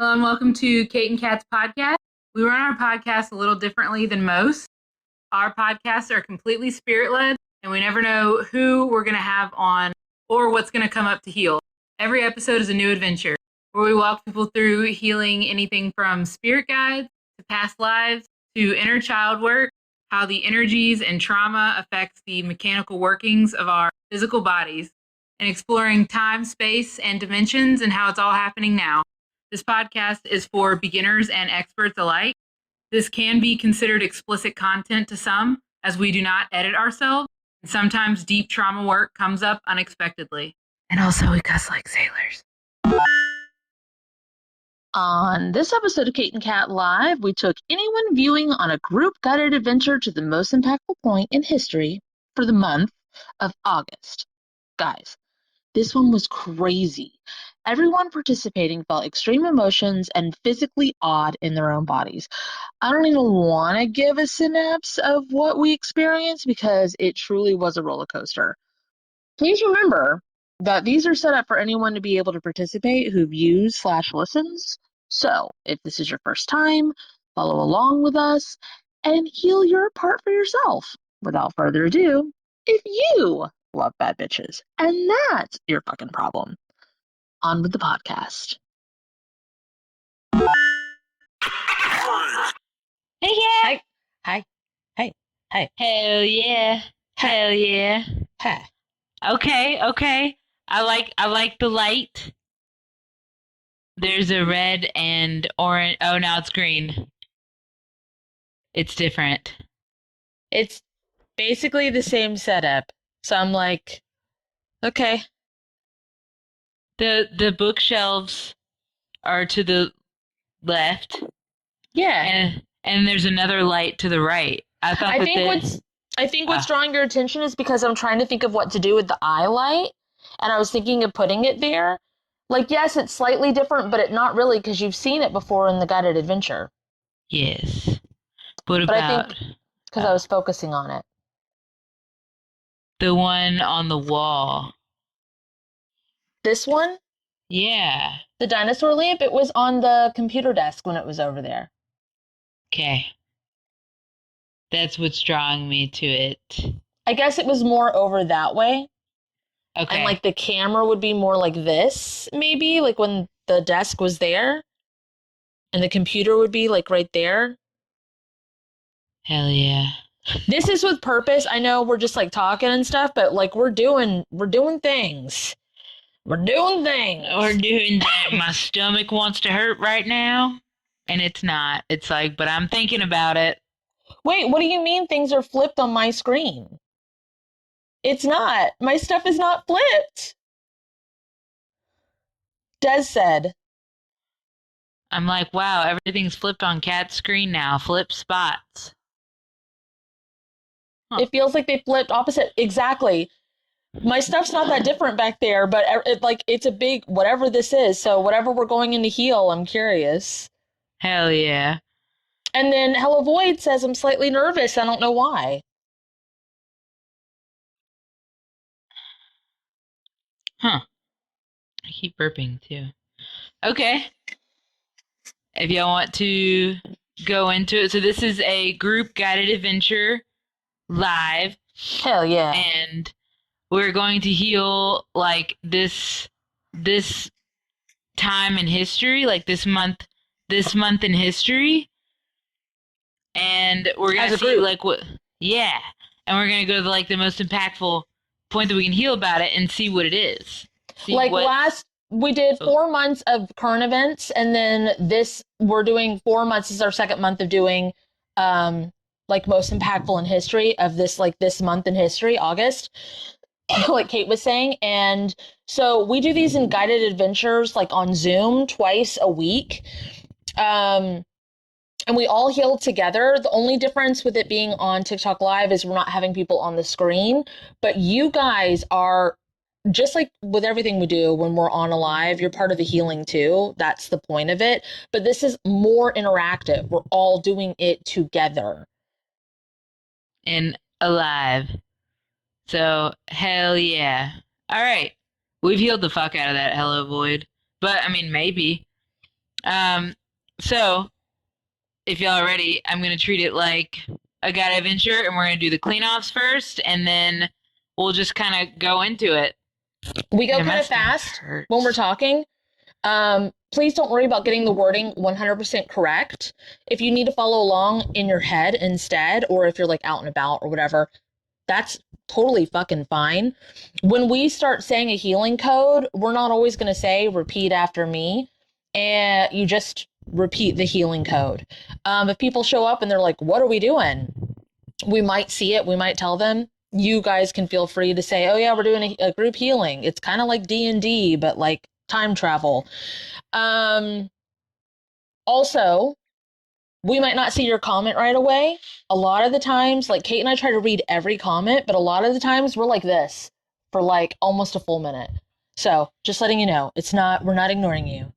Hello and welcome to Kate and Kat's podcast. We run our podcast a little differently than most. Our podcasts are completely spirit-led, and we never know who we're going to have on or what's going to come up to heal. Every episode is a new adventure where we walk people through healing anything from spirit guides to past lives to inner child work, how the energies and trauma affects the mechanical workings of our physical bodies, and exploring time, space, and dimensions and how it's all happening now. This podcast is for beginners and experts alike. This can be considered explicit content to some, as we do not edit ourselves. And sometimes deep trauma work comes up unexpectedly. And also, we cuss like sailors. On this episode of Kate and Kat Live, we took anyone viewing on a group-guided adventure to the most impactful point in history for the month of August. Guys, this one was crazy. Everyone participating felt extreme emotions and physically odd in their own bodies. I don't even want to give a synapse of what we experienced because it truly was a roller coaster. Please remember that these are set up for anyone to be able to participate who views/listens. So, if this is your first time, follow along with us and heal your part for yourself. Without further ado, if you love bad bitches, and that's your fucking problem, on with the podcast. Hey, yeah. Hey. Hi. Hey. Hey. Hell yeah. Hell yeah. Hey. Okay. I like the light. There's a red and orange. Oh, now it's green. It's different. It's basically the same setup. So I'm like, okay. The bookshelves are to the left. Yeah. And there's another light to the right. I think what's drawing your attention is because I'm trying to think of what to do with the eye light, and I was thinking of putting it there. Like, yes, it's slightly different, but not really, because you've seen it before in the guided adventure. Yes. What But about? I think because I was focusing on it. The one on the wall. This one? Yeah. The dinosaur lamp? It was on the computer desk when it was over there. Okay. That's what's drawing me to it. I guess it was more over that way. Okay. And, like, the camera would be more like this, maybe, like when the desk was there. And the computer would be, like, right there. Hell yeah. This is with purpose. I know we're just, like, talking and stuff, but, like, we're doing things. We're doing things. We're doing that. My stomach wants to hurt right now, and it's not. It's like, but I'm thinking about it. Wait, what do you mean things are flipped on my screen? It's not. My stuff is not flipped. Des said. I'm like, wow, everything's flipped on Kat's screen now. Flip spots. It feels like they flipped opposite. Exactly. My stuff's not that different back there, but it's a big whatever this is. So whatever we're going in to heal, I'm curious. Hell yeah. And then Hello Void says I'm slightly nervous. I don't know why. Huh. I keep burping too. Okay. If y'all want to go into it. So this is a group guided adventure live. Hell yeah. And we're going to heal like this time in history, like this month in history. And we're going to see like what, yeah. And we're going to go to like the most impactful point that we can heal about it and see what it is. We did 4 months of current events, and then we're doing 4 months. This is our second month of doing like most impactful in history of this month in history, August, like Kate was saying. And so we do these in guided adventures, like on Zoom twice a week. And we all heal together. The only difference with it being on TikTok Live is we're not having people on the screen, but you guys are, just like with everything we do when we're on a live, you're part of the healing too. That's the point of it. But this is more interactive. We're all doing it together. And alive. So, hell yeah. All right. We've healed the fuck out of that Hello Void. But, I mean, maybe. So if y'all are ready, I'm gonna treat it like a guided adventure, and we're gonna do the clean offs first, and then we'll just kind of go into it. We go kind of fast when we're talking. Please don't worry about getting the wording 100% correct. If you need to follow along in your head instead, or if you're like out and about or whatever, that's totally fucking fine. When we start saying a healing code, we're not always going to say repeat after me, and you just repeat the healing code. If people show up and they're like, what are we doing? We might see it. We might tell them. You guys can feel free to say, oh yeah, we're doing a group healing. It's kind of like D&D, but like time travel. Also, we might not see your comment right away. A lot of the times, like Kate and I try to read every comment, but a lot of the times we're like this for like almost a full minute. So just letting you know, we're not ignoring you.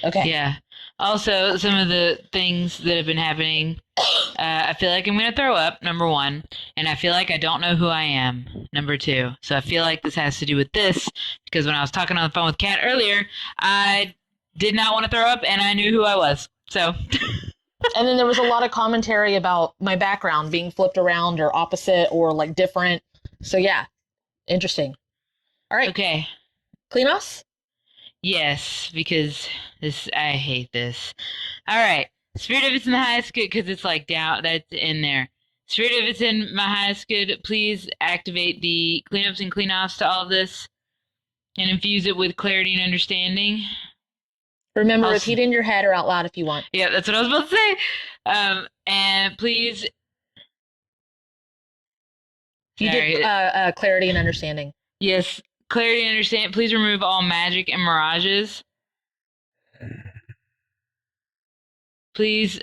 Okay. Yeah. Also, some of the things that have been happening, I feel like I'm going to throw up, number one, and I feel like I don't know who I am, number two. So I feel like this has to do with this, because when I was talking on the phone with Kat earlier, I did not want to throw up, and I knew who I was. So. And then there was a lot of commentary about my background being flipped around or opposite or like different. So yeah, interesting. All right. Okay. Clean us? Yes, because I hate this. All right. Spirit of it's in the highest good, because it's like down, that's in there. Spirit of it's in my highest good, please activate the cleanups and cleanoffs to all of this and infuse it with clarity and understanding. Remember, repeat in your head or out loud if you want. Yeah, that's what I was about to say. And please. You did clarity and understanding. Yes, clarity and understanding. Please remove all magic and mirages. Please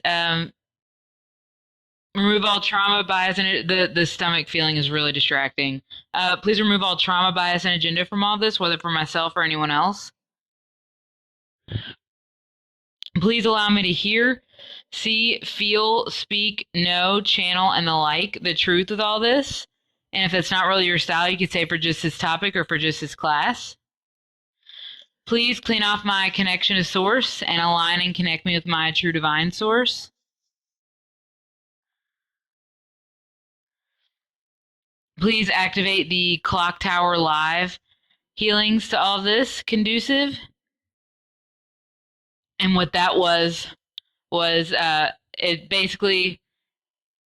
remove all trauma, bias, and the stomach feeling is really distracting. Please remove all trauma, bias, and agenda from all this, whether for myself or anyone else. Please allow me to hear, see, feel, speak, know, channel, and the like, the truth with all this. And if it's not really your style, you could say for just this topic or for just this class. Please clean off my connection to source and align and connect me with my true divine source. Please activate the clock tower live healings to all this conducive. And what that was it basically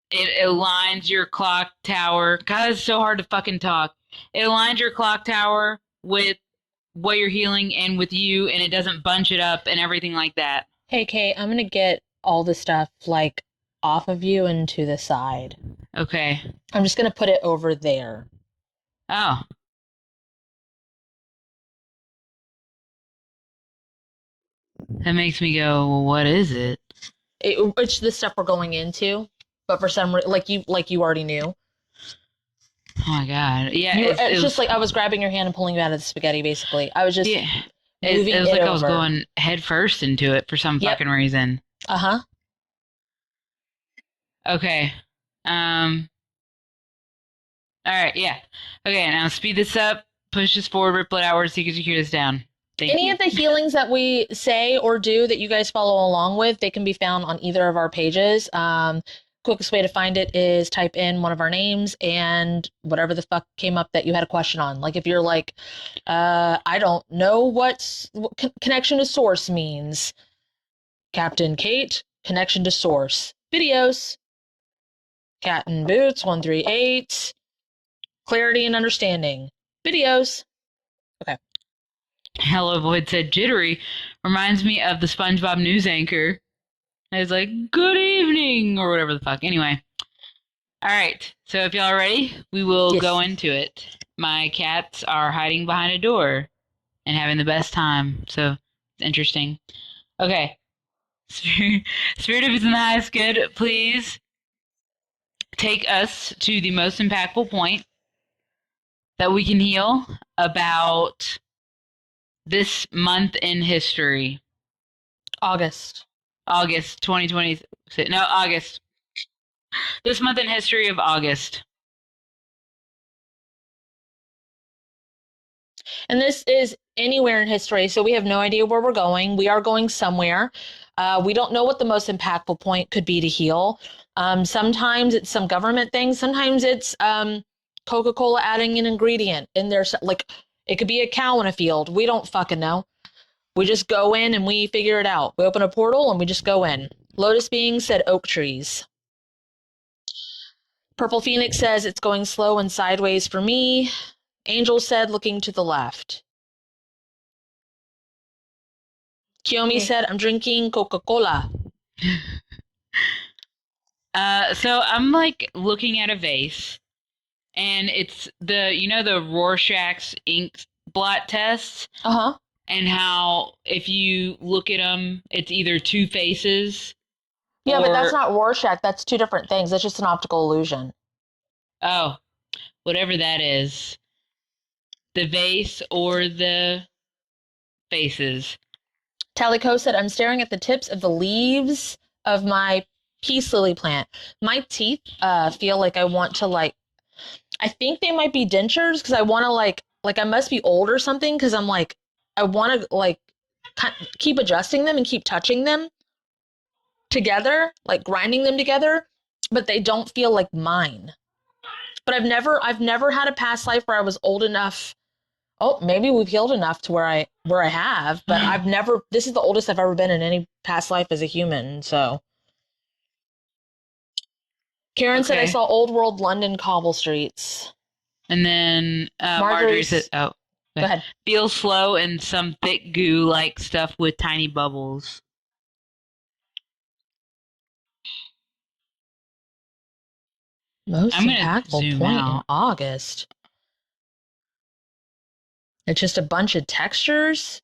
it aligns your clock tower. God, it's so hard to fucking talk. It aligns your clock tower with what you're healing and with you, and it doesn't bunch it up and everything like that. Hey, Kate, I'm gonna get all the stuff like off of you and to the side. Okay. I'm just gonna put it over there. Oh. That makes me go, well, what is it? It's the stuff we're going into, but for some reason, like you already knew. Oh my god! Yeah, it's just like I was grabbing your hand and pulling you out of the spaghetti. Basically, I was just moving it was like over. I was going head first into it for some fucking reason. Uh-huh. Okay. All right. Yeah. Okay. Now speed this up. Push this forward. Ripple it outward. So you can secure this down. Any of the healings that we say or do that you guys follow along with, they can be found on either of our pages. Quickest way to find it is type in one of our names and whatever the fuck came up that you had a question on. Like if you're like, I don't know what connection to source means. Captain Kate, connection to source. Videos. Cat and Boots, 138. Clarity and understanding. Videos. Okay. Hello Void said jittery reminds me of the SpongeBob news anchor. I was like, good evening, or whatever the fuck. Anyway. All right. So if y'all are ready, we will go into it. My cats are hiding behind a door and having the best time. So it's interesting. Okay. Spirit of is in the highest good, please take us to the most impactful point that we can heal about this month in history. August 2020. No, August. This month in history of August. And this is anywhere in history, so we have no idea where we're going. We are going somewhere. We don't know what the most impactful point could be to heal. Sometimes it's some government thing. Sometimes it's Coca-Cola adding an ingredient in there. Like, it could be a cow in a field. We don't fucking know. We just go in and we figure it out. We open a portal and we just go in. Lotus Being said oak trees. Purple Phoenix says it's going slow and sideways for me. Angel said looking to the left. Kiyomi said I'm drinking Coca-Cola. So I'm like looking at a vase, and it's the Rorschach's ink blot tests. Uh-huh. And how if you look at them, it's either two faces. Yeah, but that's not Rorschach. That's two different things. That's just an optical illusion. Oh, whatever that is. The vase or the faces. Talico said, I'm staring at the tips of the leaves of my peace lily plant. My teeth feel like I want to I think they might be dentures because I want to I must be old or something because I'm I want to keep adjusting them and keep touching them together, like grinding them together, but they don't feel like mine. But I've never had a past life where I was old enough. Oh, maybe we've healed enough to where I have, but this is the oldest I've ever been in any past life as a human, so. Karen said I saw old world London cobble streets. And then Marjorie said, oh. Go ahead. Feel slow and some thick goo-like stuff with tiny bubbles. Most impactful point in August. It's just a bunch of textures.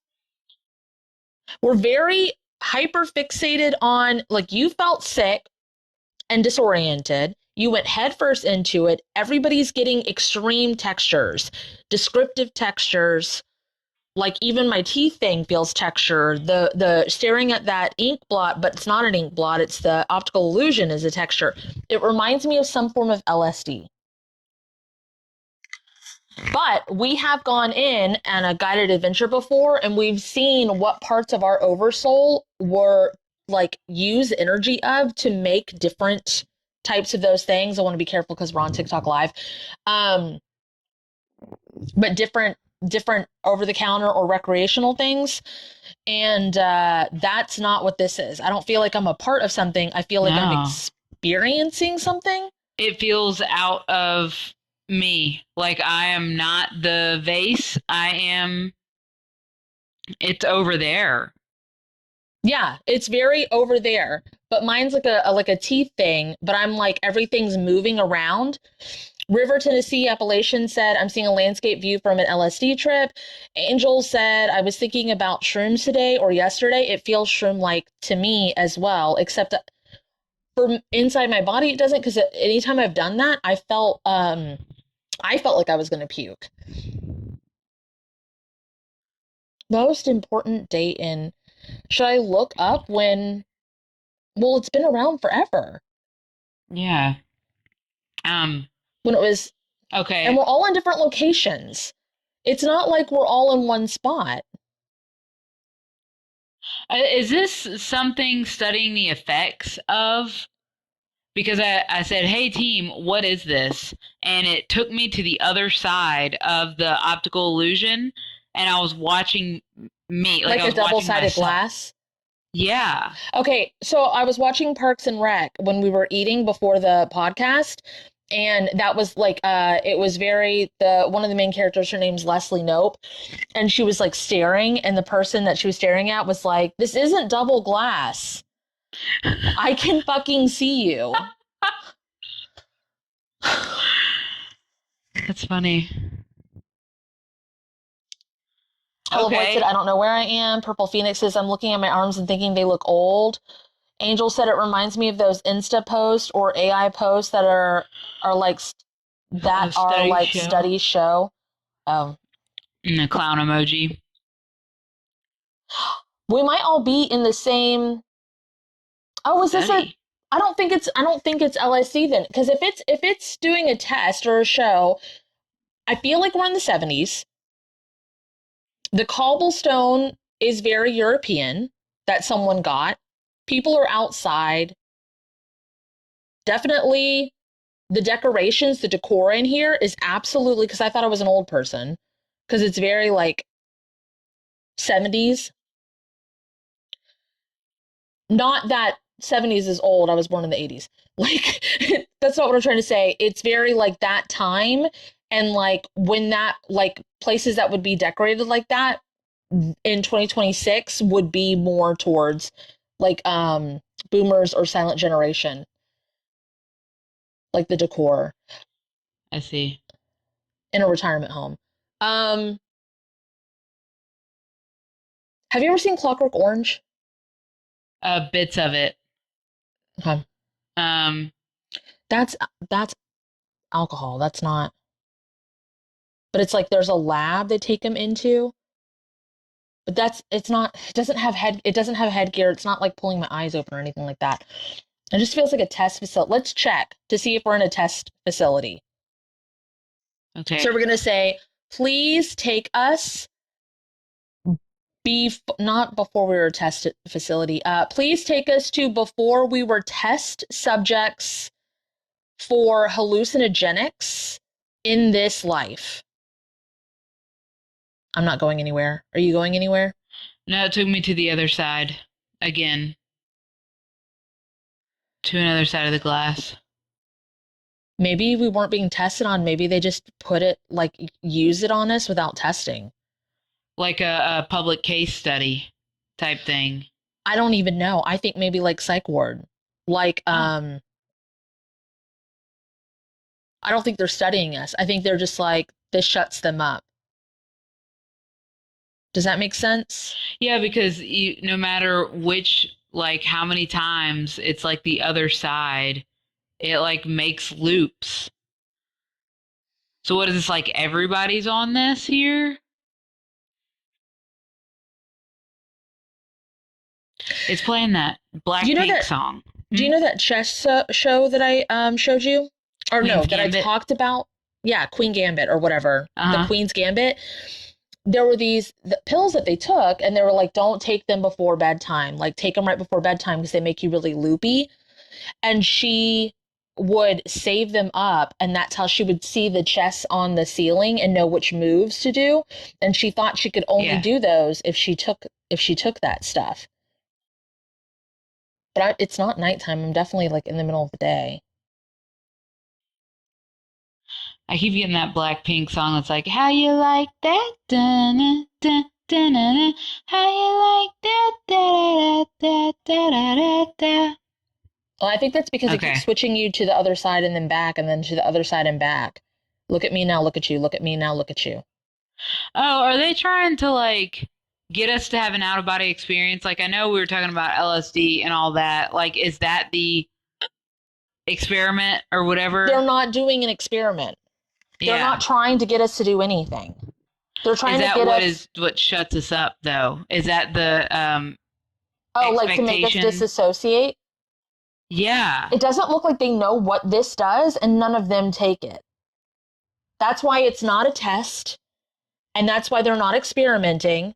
We're very hyper fixated on, you felt sick and disoriented. You went headfirst into it. Everybody's getting extreme textures, descriptive textures. Like even my teeth thing feels texture. The staring at that ink blot, but it's not an ink blot. It's the optical illusion is a texture. It reminds me of some form of LSD. But we have gone in on a guided adventure before, and we've seen what parts of our oversoul were use energy of to make different types of those things. I want to be careful because we're on TikTok Live. But different over-the-counter or recreational things. And that's not what this is. I don't feel like I'm a part of something. I feel like I'm experiencing something. It feels out of me. Like I am not the vase. It's over there. Yeah, it's very over there. But mine's like a teeth thing, but I'm everything's moving around. River, Tennessee, Appalachian said, I'm seeing a landscape view from an LSD trip. Angel said, I was thinking about shrooms today or yesterday. It feels shroom-like to me as well, except for inside my body, it doesn't, because anytime I've done that, I felt like I was going to puke. Most important date in... Should I look up when... Well, it's been around forever. Yeah. When it was... Okay. And we're all in different locations. It's not like we're all in one spot. Is this something studying the effects of? Because I said, hey, team, what is this? And it took me to the other side of the optical illusion, and I was watching me. Like a double-sided glass? Yeah. Okay, so I was watching Parks and Rec when we were eating before the podcast, and that was it was one of the main characters, her name's Leslie Knope, and she was staring, and the person that she was staring at was like, this isn't double glass. I can fucking see you. That's funny. Okay. Said, I don't know where I am. Purple Phoenix says, I'm looking at my arms and thinking they look old. Angel said it reminds me of those Insta posts or AI posts that are studies show. Oh. And the clown emoji. We might all be in the same. Oh, is this I don't think it's LSD then, because if it's doing a test or a show, I feel like we're in the 70s. The cobblestone is very European that someone got. People are outside. Definitely the decorations, the decor in here is absolutely, because I thought I was an old person, because it's very like 70s. Not that 70s is old. I was born in the 80s. Like, that's not what I'm trying to say. It's very like that time. And like when that, like places that would be decorated like that in 2026 would be more towards like boomers or silent generation, like the decor. I see. In a retirement home. Have you ever seen Clockwork Orange? Bits of it. Okay. That's alcohol. That's not. But it's like there's a lab they take him into. But it's not. It doesn't have headgear. It's not like pulling my eyes open or anything like that. It just feels like a test facility. Let's check to see if we're in a test facility. Okay. So we're gonna say, please take us. Not before we were a test facility. Please take us to before we were test subjects for hallucinogenics in this life. I'm not going anywhere. Are you going anywhere? No, it took me to the other side again. To another side of the glass. Maybe we weren't being tested on. Maybe they just put it, like, use it on us without testing. Like a public case study type thing. I don't even know. I think maybe like psych ward. Like, I don't think they're studying us. I think they're just like, this shuts them up. Does that make sense? Yeah, because no matter which, like how many times it's like the other side, it like makes loops. So what is this, like everybody's on this here? It's playing that Blackpink song. Do you know that chess show that I showed you? Or Queen's no, Gambit? that I talked about? Yeah, Queen Gambit or whatever. The Queen's Gambit. There were the pills that they took, and they were like, don't take them before bedtime. Like, take them right before bedtime because they make you really loopy. And she would save them up, and that's how she would see the chess on the ceiling and know which moves to do. And she thought she could only do those if she took that stuff. But it's not nighttime. I'm definitely like in the middle of the day. I keep getting that Blackpink song that's like, how you like that? Da-na, da, da-na-na. How you like that? Da-da-da-da-da-da-da. Well, I think that's because it keeps switching you to the other side and then back and then to the other side and back. Look at me now, look at you. Look at me now, look at you. Oh, are they trying to like get us to have an out of body experience? Like, I know we were talking about LSD and all that. Like, is that the experiment or whatever? They're not doing an experiment. They're not trying to get us to do anything. They're trying to get us. What shuts us up, though? Is that the like to make us disassociate? Yeah. It doesn't look like they know what this does, and none of them take it. That's why it's not a test, and that's why they're not experimenting.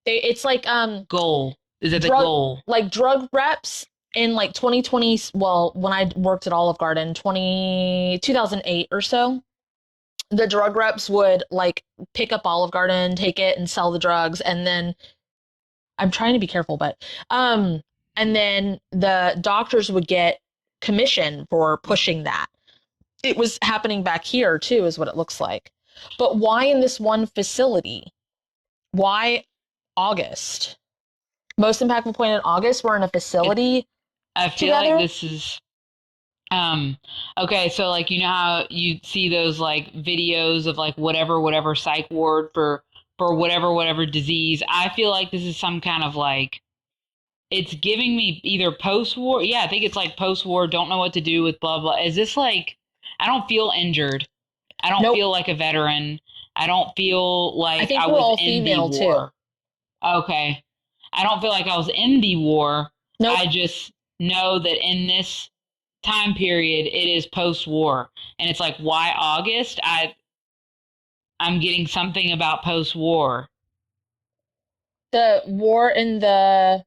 It's like goal. Is it the goal? Like drug reps in like 2020. Well, when I worked at Olive Garden, 2008 or so. The drug reps would like pick up Olive Garden, take it and sell the drugs. And then I'm trying to be careful, but, and then the doctors would get commission for pushing that. It was happening back here too, is what it looks like. But why in this one facility? Why August? Most impactful point in August, we're in a facility. I feel like this is, okay, so like, you know how you see those like videos of like whatever psych ward for whatever disease. I feel like this is some kind of like, it's giving me either post-war. Yeah, I think it's like post-war, don't know what to do with blah, blah. Is this like, I don't feel injured. I don't feel like a veteran. I don't feel like I was in the war. Too. Okay. I don't feel like I was in the war. Nope. I just know that in this time period, it is post-war. And it's like, why August? I'm getting something about post-war. The war in the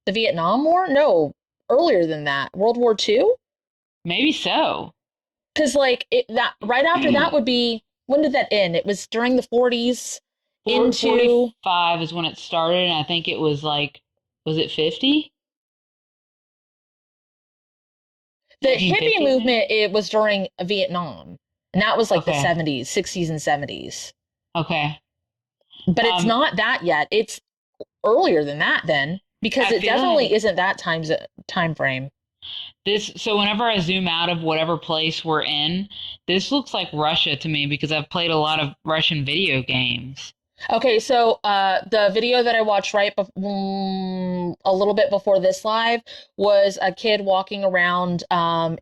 Vietnam War? No, earlier than that. World War II? Maybe so. Because like that right after that would be, when did that end? It was during the 40s into 45 is when it started, and I think it was like, was it 50? the hippie 1950, movement. It was during Vietnam, and that was like the Okay. 70s, 60s, and 70s. Okay. But it's Um, not that yet. It's earlier than that then, because I it feel definitely like isn't that time frame. so whenever I zoom out of whatever place we're in, this looks like Russia to me because I've played a lot of Russian video games. Okay, so the video that I watched a little bit before this live was a kid walking around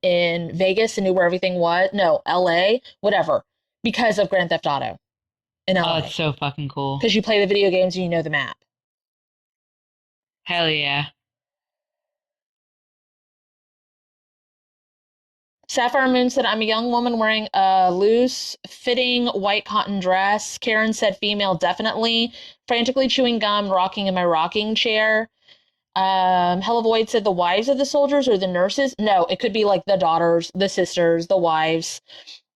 in Vegas and knew where everything was. No, LA, whatever, because of Grand Theft Auto in Oh, LA. it's so fucking cool. Because you play the video games and you know the map. Hell yeah. Sapphire Moon said, I'm a young woman wearing a loose fitting white cotton dress. Karen said, female, definitely. Frantically chewing gum, rocking in my rocking chair. Hella Void said, the wives of the soldiers or the nurses? No, it could be like the daughters, the sisters, the wives.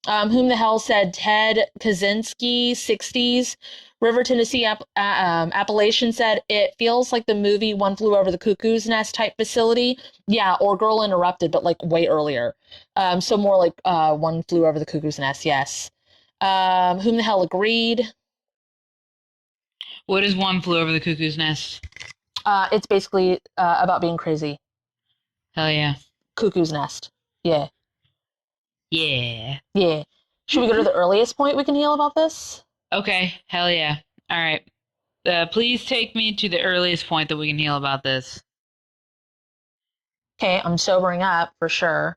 Whom the hell said Ted Kaczynski, 60s. River, Tennessee, Appalachian said, it feels like the movie One Flew Over the Cuckoo's Nest type facility. Yeah, or Girl Interrupted, but like way earlier. So more like One Flew Over the Cuckoo's Nest, yes. Whom the hell agreed? What is One Flew Over the Cuckoo's Nest? It's basically about being crazy. Hell yeah. Cuckoo's Nest. Yeah. Yeah. Yeah. Should we go to the earliest point we can heal about this? Okay. Hell yeah. All right. Please take me to the earliest point that we can heal about this. Okay, I'm sobering up for sure.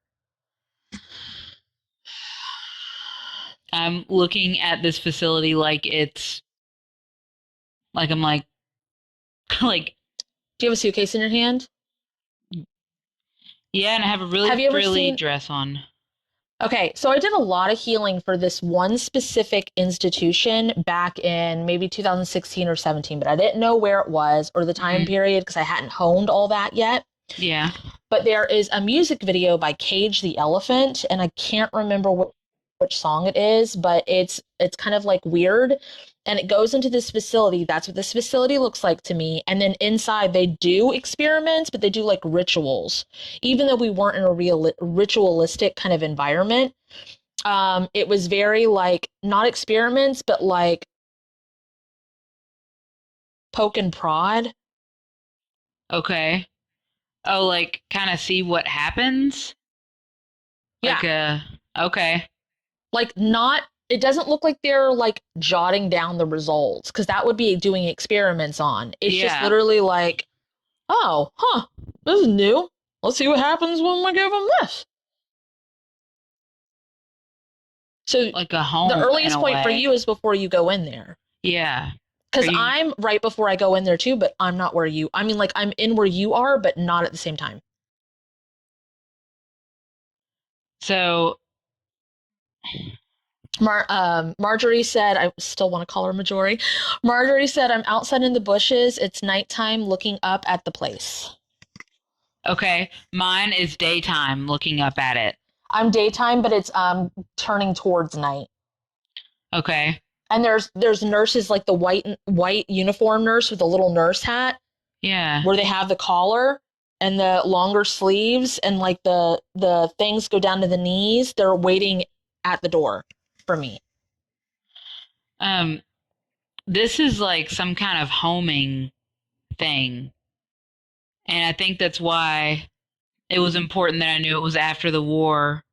I'm looking at this facility like it's like I'm like like Do you have a suitcase in your hand? yeah, and I have a really Have you ever frilly seen- dress on. Okay, so I did a lot of healing for this one specific institution back in maybe 2016 or 17, but I didn't know where it was or the time period because I hadn't honed all that yet. Yeah. But there is a music video by Cage the Elephant, and I can't remember which song it is, but it's kind of like weird. And it goes into this facility. That's what this facility looks like to me. And then inside they do experiments, but they do like rituals. Even though we weren't in a real ritualistic kind of environment, it was very like not experiments, but like poke and prod. Okay. Oh, like kind of see what happens? Yeah. Like okay. Like not, it doesn't look like they're like jotting down the results because that would be doing experiments on. It's just literally like, oh, this is new. Let's see what happens when we give them this. So like a home. The earliest in a point way. for you is before you go in there. Yeah. Because I'm right before I go in there too, but I'm not where you, I mean, like I'm in where you are, but not at the same time. So Marjorie said, I still want to call her Majori. Marjorie said, I'm outside in the bushes. It's nighttime looking up at the place. okay, mine is daytime looking up at it. I'm daytime, but it's turning towards night. Okay. And there's nurses like the white uniform nurse with a little nurse hat. Yeah. Where they have the collar and the longer sleeves and like the things go down to the knees. They're waiting at the door for me. This is like some kind of homing thing. And I think that's why it was important that I knew it was after the war.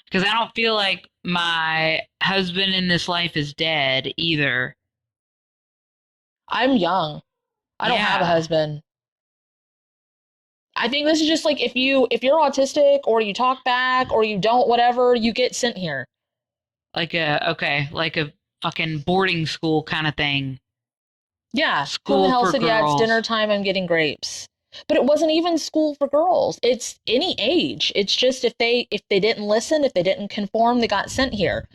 Because I don't feel like my husband in this life is dead either. I'm young. I don't have a husband. I think this is just like if you're autistic or you talk back or you don't, whatever, you get sent here. Like a fucking boarding school kind of thing. Yeah. School Who the hell for said, yeah, it's girls. dinner time, I'm getting grapes. But it wasn't even school for girls. It's any age. It's just if they didn't listen, if they didn't conform, they got sent here.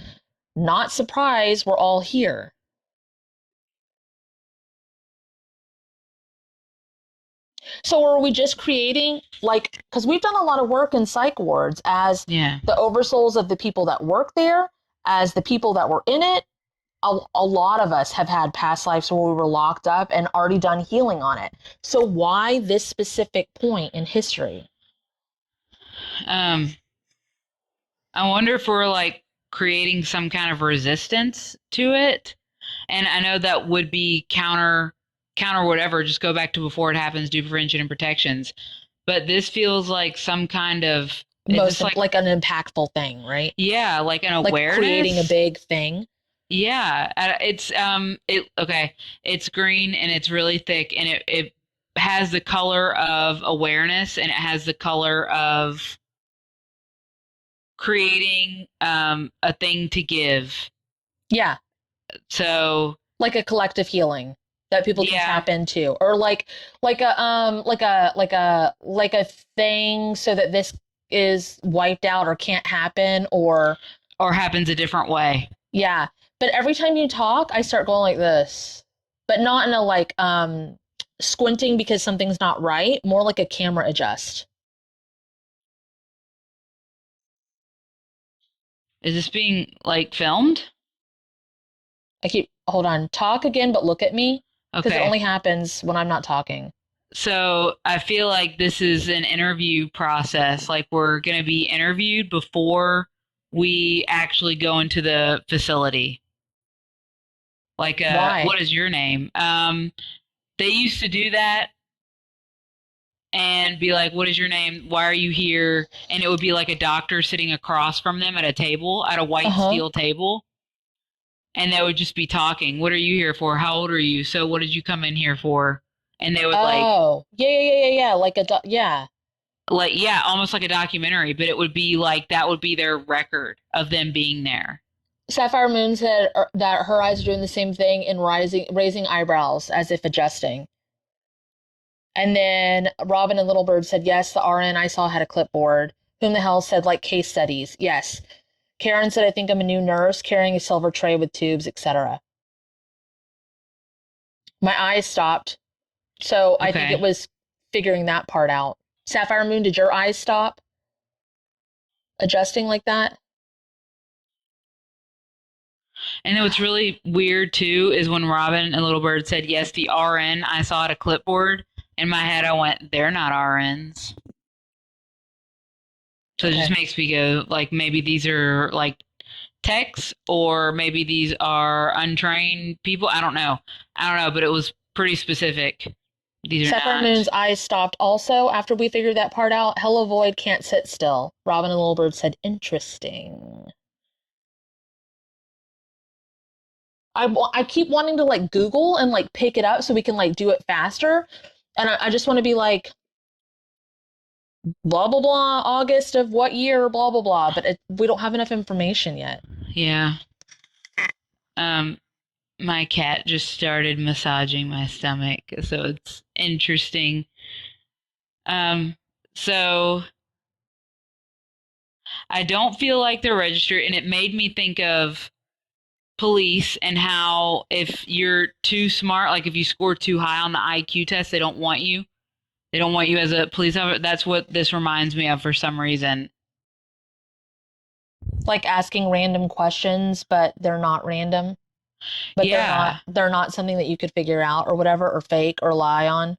Not surprised we're all here. So are we just creating, like, because we've done a lot of work in psych wards as the oversouls of the people that work there, as the people that were in it. A lot of us have had past lives where we were locked up and already done healing on it. So why this specific point in history? I wonder if we're like creating some kind of resistance to it. And I know that would be counter whatever, just go back to before it happens, do prevention and protections. But this feels like some kind of like an impactful thing, right? Yeah, like an awareness. Like creating a big thing. Yeah, it's it's green and it's really thick and it has the color of awareness and it has the color of creating a thing to give. Yeah. So like a collective healing that people can tap into, or like a thing so that this is wiped out or can't happen or happens a different way. Yeah. But every time you talk, I start going like this, but not in a like squinting because something's not right, more like a camera adjust. Is this being like filmed? Hold on, talk again, but look at me. Because Okay. It only happens when I'm not talking. So I feel like this is an interview process. Like we're going to be interviewed before we actually go into the facility. Like, Why? What is your name? They used to do that and be like, what is your name? Why are you here? And it would be like a doctor sitting across from them at a table, at a white steel table. And they would just be talking. What are you here for? How old are you? So what did you come in here for? And they would yeah. Like almost like a documentary, but it would be like, that would be their record of them being there. Sapphire Moon said that her eyes are doing the same thing and raising eyebrows as if adjusting. And then Robin and Little Bird said, yes, the RN I saw had a clipboard. Whom the hell said like case studies? Yes. Karen said, I think I'm a new nurse carrying a silver tray with tubes, etc. My eyes stopped. So I think it was figuring that part out. Sapphire Moon, did your eyes stop adjusting like that? And then what's really weird too is when Robin and Little Bird said, yes, the RN I saw at a clipboard. In my head, I went, they're not RNs. So it just makes me go, like, maybe these are like techs or maybe these are untrained people. I don't know, but it was pretty specific. These are Sapphire Moon's eyes stopped also after we figured that part out. Hello Void can't sit still. Robin and Little Bird said, interesting. I keep wanting to like Google and like pick it up so we can like do it faster. And I just want to be like, blah, blah, blah, August of what year, blah, blah, blah. But we don't have enough information yet. Yeah. My cat just started massaging my stomach, so it's interesting. So I don't feel like they're registered, and it made me think of police and how if you're too smart, like if you score too high on the IQ test, they don't want you. They don't want you as a police officer. That's what this reminds me of for some reason. Like asking random questions, but they're not random. But they're not something that you could figure out or whatever, or fake or lie on.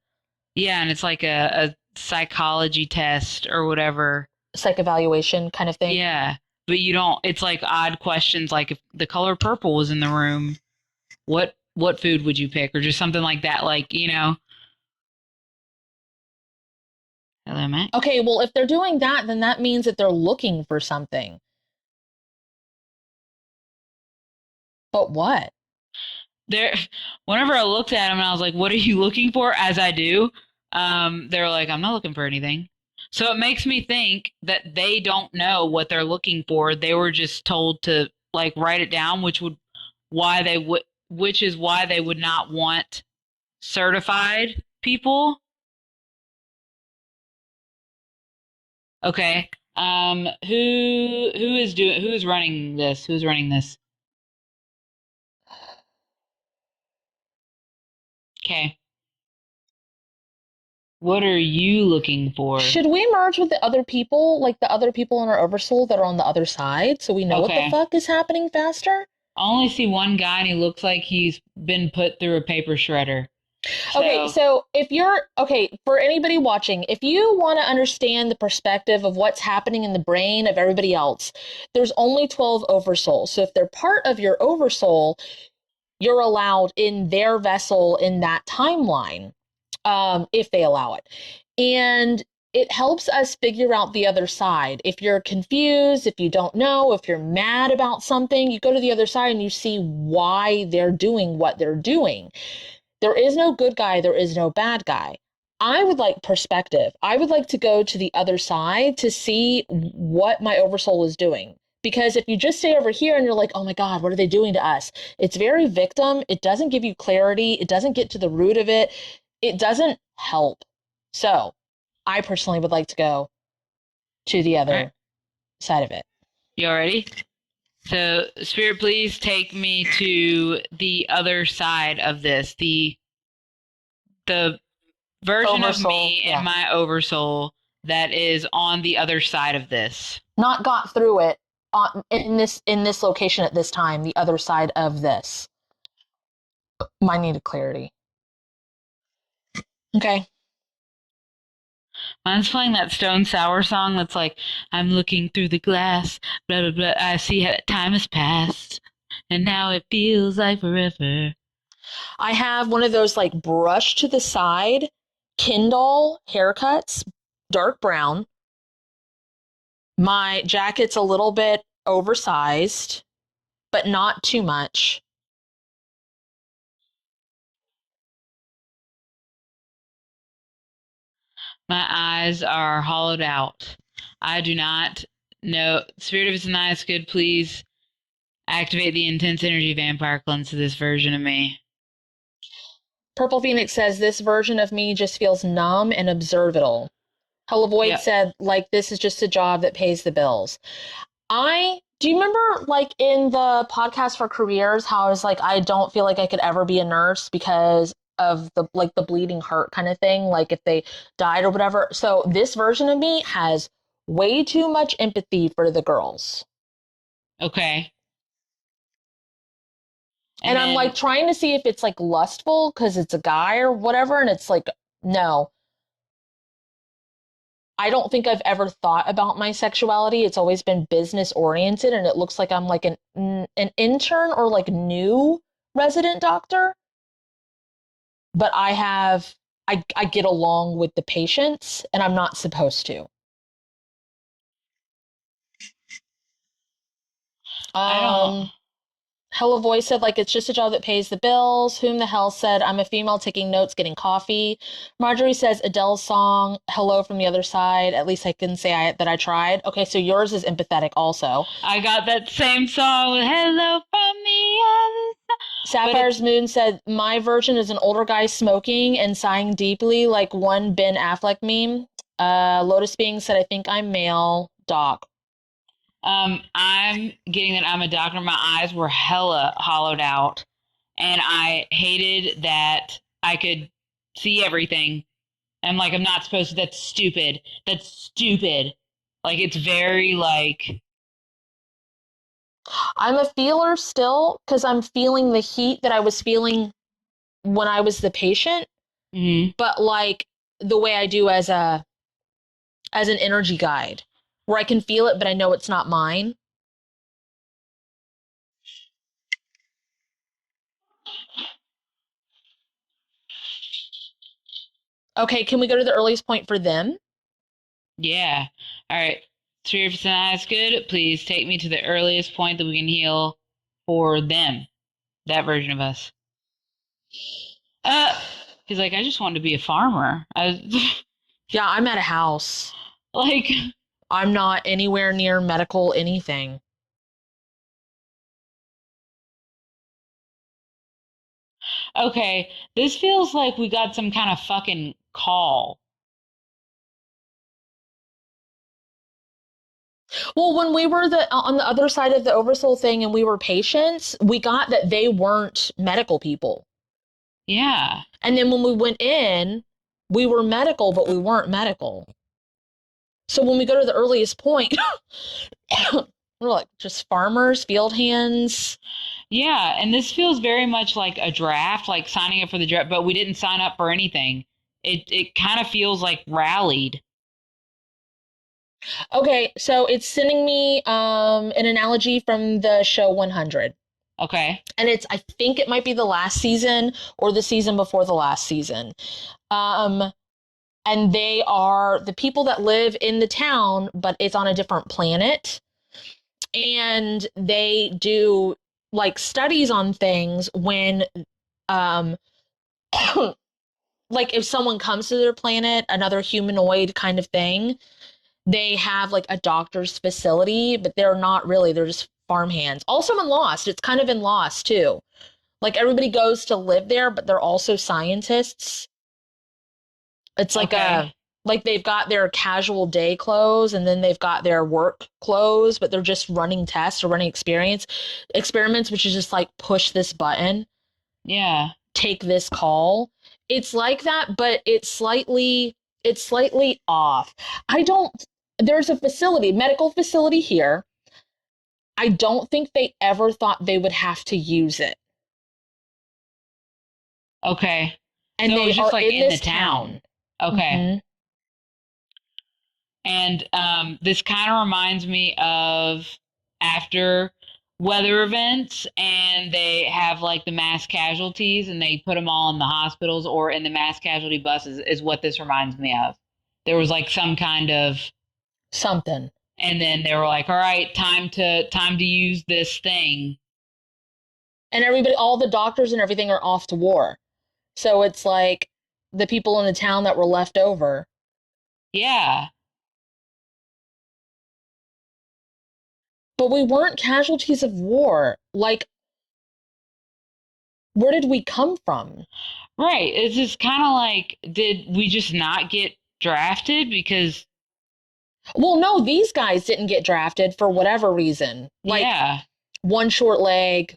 Yeah, and it's like a psychology test or whatever. Psych evaluation kind of thing. Yeah. But you don't, it's like odd questions, like if the color purple was in the room, what food would you pick? Or just something like that, like, you know. Hello, Matt. Okay, well, if they're doing that, then that means that they're looking for something. But what? Whenever I looked at them and I was like, what are you looking for? As I do, they're like, I'm not looking for anything. So it makes me think that they don't know what they're looking for. They were just told to like write it down, which is why they would not want certified people. Okay. Who's running this? Who's running this? Okay. What are you looking for? Should we merge with the other people, like the other people in our oversoul that are on the other side, so we know what the fuck is happening faster? I only see one guy and he looks like he's been put through a paper shredder. Okay, so for anybody watching, if you want to understand the perspective of what's happening in the brain of everybody else, there's only 12 oversouls. So if they're part of your oversoul, you're allowed in their vessel in that timeline, if they allow it. And it helps us figure out the other side. If you're confused, if you don't know, if you're mad about something, you go to the other side and you see why they're doing what they're doing. There is no good guy, there is no bad guy. I would like perspective. I would like to go to the other side to see what my oversoul is doing. Because if you just stay over here and you're like, oh my God, what are they doing to us? It's very victim. It doesn't give you clarity. It doesn't get to the root of it. It doesn't help. So I personally would like to go to the other side of it. You all ready? So, Spirit, please take me to the other side of this. The version oversoul, of me and my oversoul that is on the other side of this. Not got through it in this location at this time, the other side of this. Mine needed clarity. Okay. Mine's playing that Stone Sour song that's like, I'm looking through the glass, blah, blah, blah. I see how time has passed, and now it feels like forever. I have one of those like brush to the side, Kindle haircuts, dark brown. My jacket's a little bit oversized, but not too much. My eyes are hollowed out. I do not know. Spirit, if it's nice, good, please activate the intense energy vampire cleanse to this version of me. Purple Phoenix says, this version of me just feels numb and observable. Hello Void said, like, this is just a job that pays the bills. Do you remember, like, in the podcast for careers, how I was like, I don't feel like I could ever be a nurse because of the bleeding heart kind of thing, like if they died or whatever. So this version of me has way too much empathy for the girls. Okay. And I'm like trying to see if it's like lustful because it's a guy or whatever, and it's like, no. I don't think I've ever thought about my sexuality. It's always been business oriented, and it looks like I'm like an intern or like new resident doctor. But I get along with the patients, and I'm not supposed to. Hello Voice said, like, it's just a job that pays the bills. Whom the hell said, I'm a female taking notes, getting coffee. Marjorie says, Adele's song, Hello from the Other Side. At least I can say that I tried. Okay, so yours is empathetic also. I got that same song, Hello from the Other Side. Sapphire's Moon said, my version is an older guy smoking and sighing deeply like one Ben Affleck meme. Lotus Being said, I think I'm male. Doc. I'm getting that I'm a doctor. My eyes were hella hollowed out, and I hated that I could see everything. I'm like, I'm not supposed to. That's stupid. That's stupid. Like, it's very like. I'm a feeler still because I'm feeling the heat that I was feeling when I was the patient, but like the way I do as an energy guide, where I can feel it, but I know it's not mine. Okay, can we go to the earliest point for them? Yeah. All right. 3% eyes good. Please take me to the earliest point that we can heal for them. That version of us. He's like, I just wanted to be a farmer. Yeah, I'm at a house. Like, I'm not anywhere near medical anything. Okay, this feels like we got some kind of fucking call. Well, when we were on the other side of the oversoul thing and we were patients, we got that they weren't medical people. Yeah. And then when we went in, We were medical, but we weren't medical. So when we go to the earliest point, we're like just farmers, field hands. Yeah, and this feels very much like a draft, like signing up for the draft, but we didn't sign up for anything. It kind of feels like rallied. Okay, so it's sending me an analogy from the show 100. Okay. And I think it might be the last season or the season before the last season. And they are the people that live in the town, but it's on a different planet. And they do like studies on things when like if someone comes to their planet, another humanoid kind of thing, they have like a doctor's facility, but they're not really, they're just farmhands. Also in Lost, it's kind of in Lost too. Like everybody goes to live there, but they're also scientists. It's like Okay. like they've got their casual day clothes and then they've got their work clothes, but they're just running tests or running experiments, which is just like push this button, Yeah. take this call. It's like that, but it's slightly off. There's a facility, medical facility here. I don't think they ever thought they would have to use it. Okay. And so it they was just are like in in this the town. Okay. Mhm. And this kind of reminds me of after weather events and they have like the mass casualties and they put them all in the hospitals or in the mass casualty buses is what this reminds me of. There was like some kind of Something. and then they were like, all right, time to use this thing. And everybody, all the doctors and everything are off to war. So it's like the people in the town that were left over. Yeah. But we weren't casualties of war. Like, where did we come from? Right. It's just kind of like, did we just not get drafted? Because, Well, no, these guys didn't get drafted for whatever reason. Like, yeah. one short leg,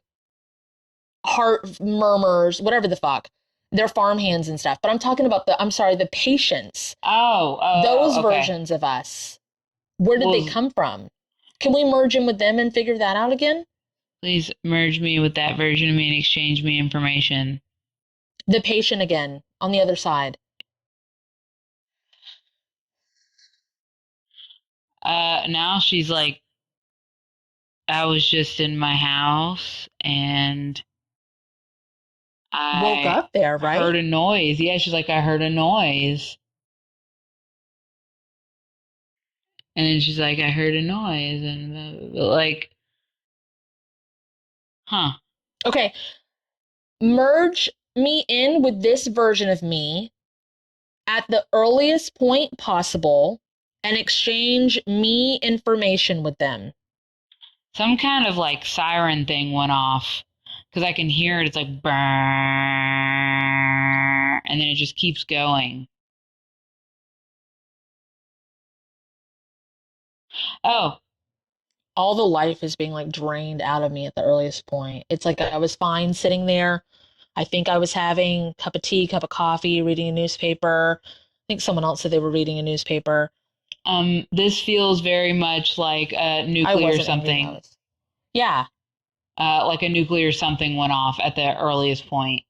heart murmurs, whatever the fuck. They're farmhands and stuff. But I'm talking about the patients. Those Okay. versions of us. Where did they Well, come from? Can we merge in with them and figure that out again? please merge me with that version of me and exchange me information. The patient again on the other side. Now she's like, I was just in my house and Woke I up there, heard right? a noise. Yeah, she's like, I heard a noise. And then she's like, I heard a noise. And like, huh. Okay. Merge me in with this version of me at the earliest point possible and exchange me information with them. Some kind of like siren thing went off because I can hear it. It's like, brrr, and then it just keeps going. Oh, All the life is being like drained out of me at the earliest point. It's like I was fine sitting there. I think I was having a cup of tea, cup of coffee, reading a newspaper. I think someone else said they were reading a newspaper. this feels very much like a I nuclear wasn't envying something. those. Yeah. Like a nuclear something went off at the earliest point.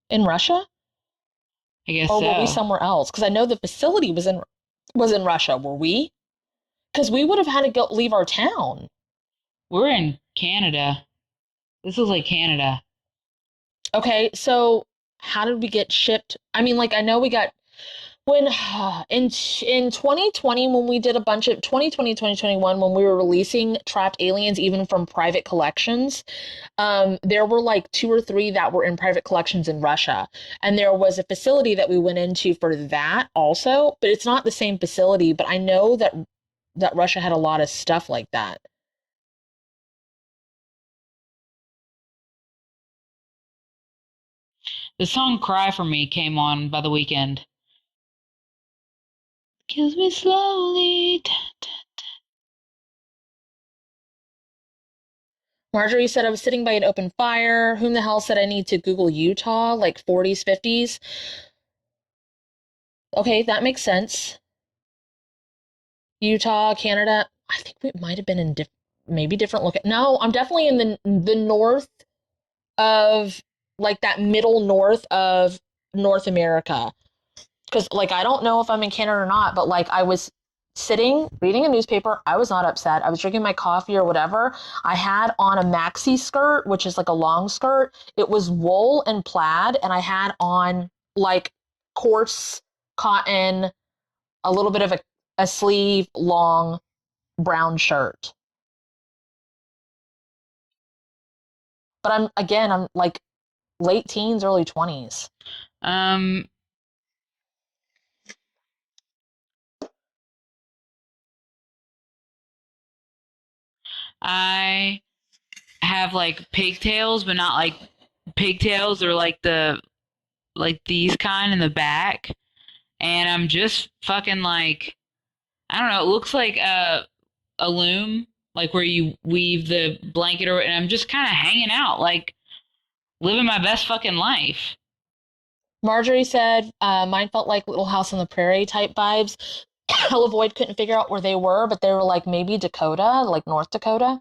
In Russia? I guess Or were we so. somewhere else? Because I know the facility was in Russia. Were we? Because we would have had to go leave our town. We're in Canada. This is like Canada. Okay, so how did we get shipped? I mean, like I know we got when in 2020 when we did a bunch of 2020 2021 when we were releasing trapped aliens even from private collections, there were like two or three that were in private collections in Russia, and there was a facility that we went into for that also, but it's not the same facility. But I know that Russia had a lot of stuff like that. The song Cry for Me came on by the weekend. Kills me slowly. Marjorie said, I was sitting by an open fire. Whom the hell said I need to Google Utah, like 40s, 50s? Okay, that makes sense. Utah, Canada. I think we might have been in maybe different look. No, I'm definitely in the north of, like, that middle north of North America. Because, like, I don't know if I'm in Canada or not, but, like, I was sitting, reading a newspaper. I was not upset. I was drinking my coffee or whatever. I had on a maxi skirt, which is like a long skirt. It was wool and plaid, and I had on, like, coarse cotton, a little bit of a sleeve, long brown shirt. But I'm like late teens, early 20s. I have like pigtails, but not like pigtails or like these kind in the back. And I'm just fucking like, I don't know, it looks like a loom, like where you weave the blanket, and I'm just kind of hanging out, like living my best fucking life. Marjorie said, mine felt like Little House on the Prairie type vibes. Hella Void couldn't figure out where they were, but they were like maybe Dakota, like North Dakota.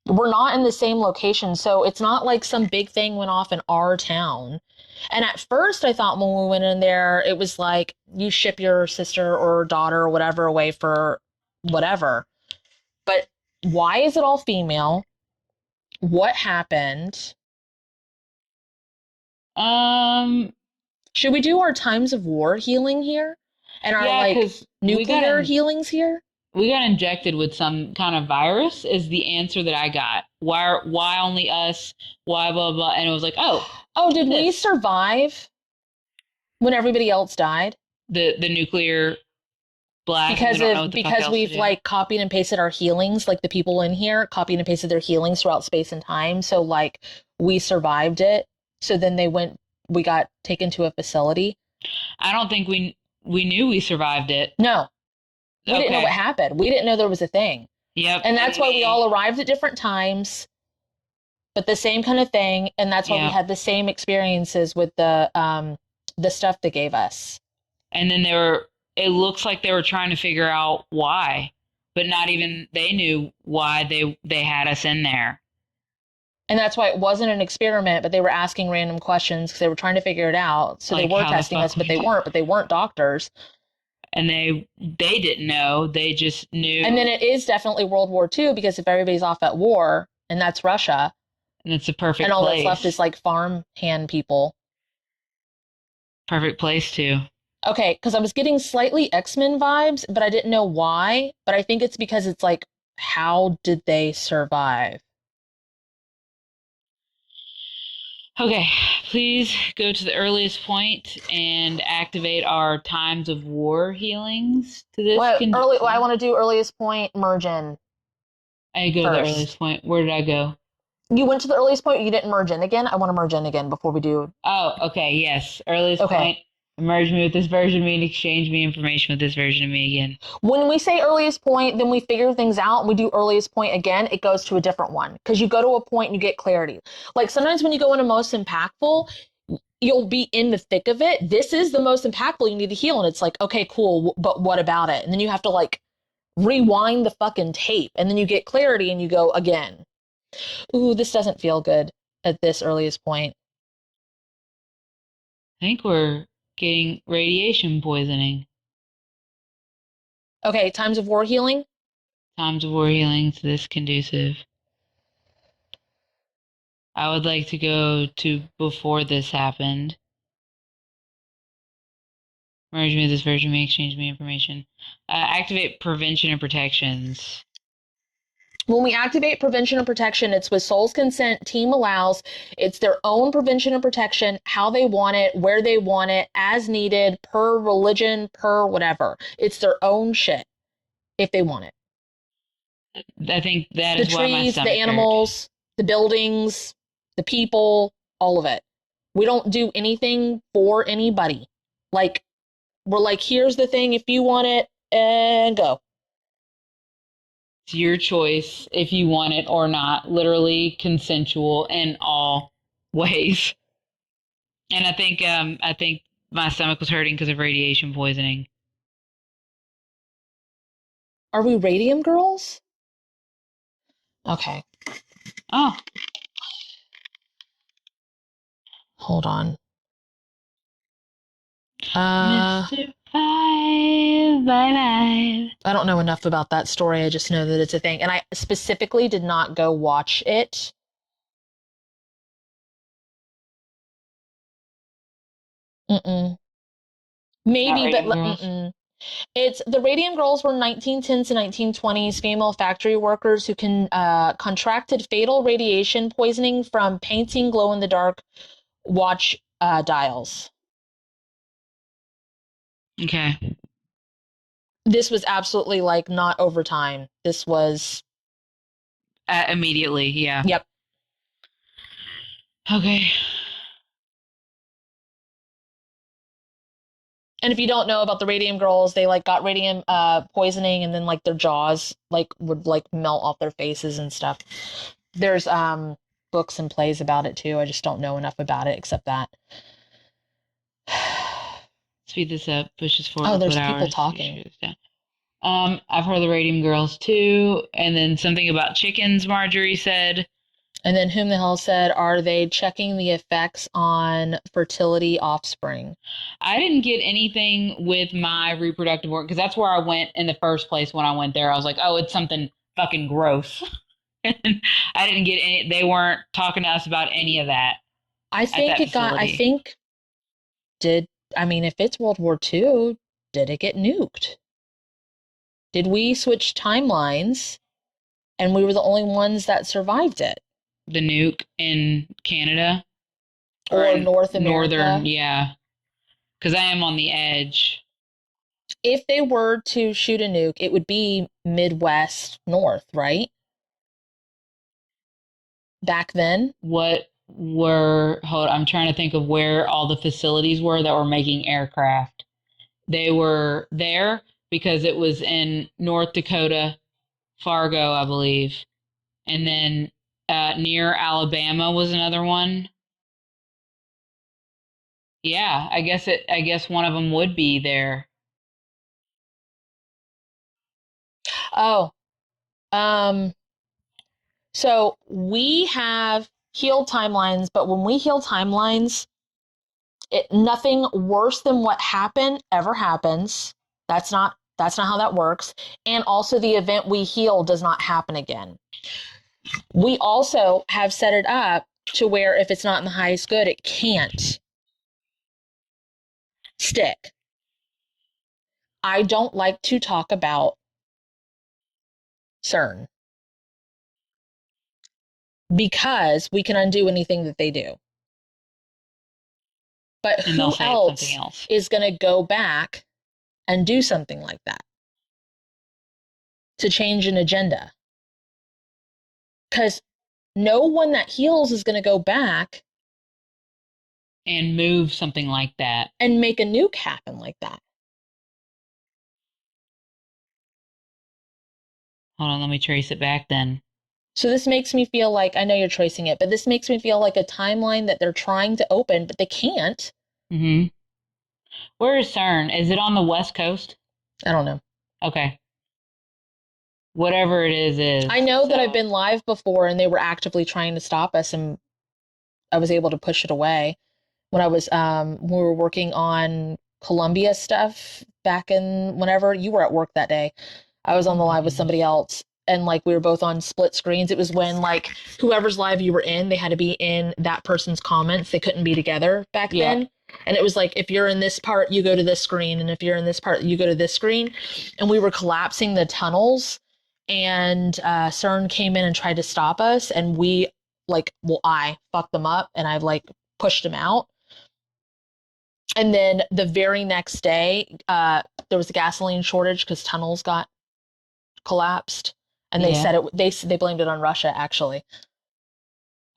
We're not in the same location, so it's not like some big thing went off in our town. And at first, I thought when we went in there, it was like you ship your sister or daughter or whatever away for whatever. But why is it all female? What happened? Should we do our times of war healing here? And our like nuclear healings here? We got injected with some kind of virus is the answer that I got. Why only us? Why blah blah? And it was like, did we survive when everybody else died? The nuclear blast. Because we've like copied and pasted our healings, like the people in here copied and pasted their healings throughout space and time. So like we survived it. So then we got taken to a facility. I don't think we knew we survived it. No. We didn't know what happened. We didn't know there was a thing. Yep. And that's why we all arrived at different times, but the same kind of thing. And that's why we had the same experiences with the stuff they gave us. And then it looks like they were trying to figure out why, but not even they knew why they had us in there. And that's why it wasn't an experiment, but they were asking random questions because they were trying to figure it out. So like they were testing us, but they weren't doctors. And they didn't know, they just knew. And then it is definitely World War II, because if everybody's off at war, and that's Russia. And it's a perfect and all place. That's left is like farm hand people. Perfect place too. Okay, because I was getting slightly X-Men vibes, but I didn't know why. But I think it's because it's like, how did they survive? Okay, please go to the earliest point and activate our times of war healings to this. I want to do earliest point, merge in. I go to the earliest point. Where did I go? You went to the earliest point, you didn't merge in again? I want to merge in again before we do. Oh, okay, yes. Earliest point. Merge me with this version of me and exchange me information with this version of me again. When we say earliest point, then we figure things out and we do earliest point again, it goes to a different one. Because you go to a point and you get clarity. Like sometimes when you go into most impactful, you'll be in the thick of it. This is the most impactful you need to heal. And it's like, okay, cool, but what about it? And then you have to like rewind the fucking tape. And then you get clarity and you go again. Ooh, this doesn't feel good at this earliest point. I think we're getting radiation poisoning. Okay, times of war healing? Times of war healing to this conducive. I would like to go to before this happened. Merge me with this version of me, exchange me information. Activate prevention and protections. When we activate prevention and protection, it's with soul's consent, team allows. It's their own prevention and protection, how they want it, where they want it, as needed, per religion, per whatever. It's their own shit, if they want it. I think that is why my stomach hurt. The trees, the animals, the buildings, the people, all of it. We don't do anything for anybody. Like, we're like, here's the thing, if you want it, and go. It's your choice if you want it or not. Literally consensual in all ways. And I think my stomach was hurting because of radiation poisoning. Are we radium girls? Okay. Oh. Hold on. Mr. 555. I don't know enough about that story. I just know that it's a thing. And I specifically did not go watch it. Maybe, but it's the Radium Girls were 1910s to 1920s female factory workers who contracted fatal radiation poisoning from painting glow-in-the-dark watch dials. Okay. This was absolutely like not overtime. This was immediately, yeah. Yep. Okay. And if you don't know about the Radium Girls, they like got radium poisoning, and then like their jaws like would like melt off their faces and stuff. There's books and plays about it too. I just don't know enough about it except that. Speed this up, push this forward. Oh, there's people talking. I've heard the Radium Girls too, and then something about chickens, Marjorie said. And then whom the hell said, are they checking the effects on fertility offspring? I didn't get anything with my reproductive work because that's where I went in the first place when I went there. I was like, oh, it's something fucking gross. And I didn't get any, they weren't talking to us about any of that. I think it got, I think, if it's World War II, did it get nuked? Did we switch timelines and we were the only ones that survived it? The nuke in Canada? Or North America? Northern, yeah. Because I am on the edge. If they were to shoot a nuke, it would be Midwest North, right? Back then? I'm trying to think of where all the facilities were that were making aircraft. They were there because it was in North Dakota, Fargo, I believe. And then near Alabama was another one. Yeah, I guess one of them would be there. Oh. So we have healed timelines, but when we heal timelines, nothing worse than what happened ever happens. That's not how that works. And also the event we heal does not happen again. We also have set it up to where if it's not in the highest good, it can't stick. I don't like to talk about CERN because we can undo anything that they do. But who else is going to go back and do something like that to change an agenda? Because no one that heals is going to go back and move something like that and make a nuke happen like that. Hold on, let me trace it back then. So this makes me feel like, I know you're tracing it, but this makes me feel like a timeline that they're trying to open, but they can't. Mm-hmm. Where is CERN? Is it on the West Coast? I don't know. Okay. Whatever it is. I know that I've been live before and they were actively trying to stop us and I was able to push it away. When I was, we were working on Columbia stuff back in whenever you were at work that day. I was on the live with somebody else and like we were both on split screens. It was when like whoever's live you were in, they had to be in that person's comments. They couldn't be together back then. And it was like, if you're in this part, you go to this screen. And if you're in this part, you go to this screen. And we were collapsing the tunnels and CERN came in and tried to stop us. And I fucked them up and I've like pushed them out. And then the very next day, there was a gasoline shortage because tunnels got collapsed. And they said they blamed it on Russia, actually.